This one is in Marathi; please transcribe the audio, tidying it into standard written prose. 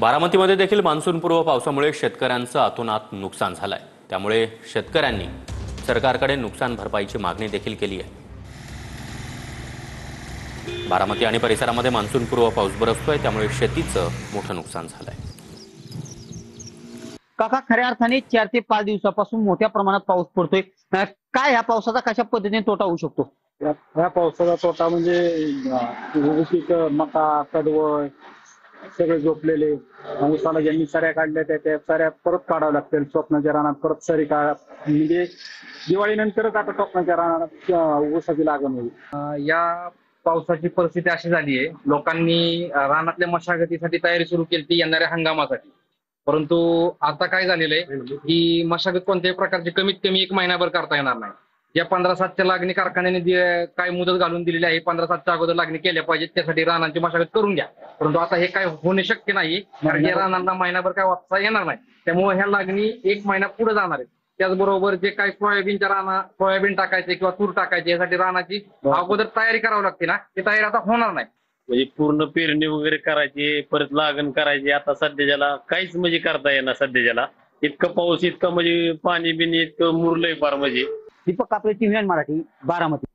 बारामतीमध्ये देखील मान्सूनपूर्व पावसामुळे शेतकऱ्यांचं अतोनात नुकसान झालंय। त्यामुळे शेतकऱ्यांनी सरकारकडे नुकसान भरपाईची मागणी देखील केली आहे। बारामती आणि परिसरामध्ये मान्सूनपूर्व पाऊस बरसतोय, त्यामुळे शेतीचं मोठं नुकसान झालंय। काका, खऱ्या अर्थाने 4 ते 5 दिवसापासून मोठ्या प्रमाणात पाऊस पडतोय। काय ह्या पावसाचा कशा पद्धतीने तोटा होऊ शकतो? या पावसाचा तोटा म्हणजे पीक मका कडवळ सगळे झोपलेले, ऊसाला ज्यांनी सऱ्या काढल्या त्या सऱ्या परत काढाव्या लागतील। स्वप्नाच्या रानात परत सरी काढा, म्हणजे दिवाळीनंतरच आता स्वप्नाच्या रानात ऊसाची लागण होईल। या पावसाची परिस्थिती अशी झाली आहे, लोकांनी रानातल्या मशागतीसाठी तयारी सुरू केली येणाऱ्या हंगामासाठी। परंतु आता काय झालेलं आहे की मशागत कोणत्याही प्रकारची कमीत कमी 1 महिनाभर करता येणार नाही। या 15/7च्या लागणी कारखान्याने काय मुदत घालून दिलेली आहे, 15/7च्या अगोदर लागणी केल्या पाहिजेत, त्यासाठी रानांची मशागत करून घ्या। परंतु आता हे काय होणे शक्य नाही, कारण या रानांना महिनाभर काय वापसा येणार नाही। त्यामुळे ह्या लागणी 1 महिना पुढे जाणार आहेत। त्याचबरोबर जे काही सोयाबीन टाकायचे किंवा तूर टाकायचे, यासाठी रानाची अगोदर तयारी करावी लागते ना, ती तयारी आता होणार नाही। म्हणजे पूर्ण पेरणी वगैरे करायची, परत लागण करायची, आता सध्याच्याला काहीच म्हणजे करता येणार। सध्याच्याला इतकं पाऊस, इतकं म्हणजे पाणी बिनी इतकं मुरलंय फार। म्हणजे दीपक कापरे, टीव्ही मराठी, बारामती।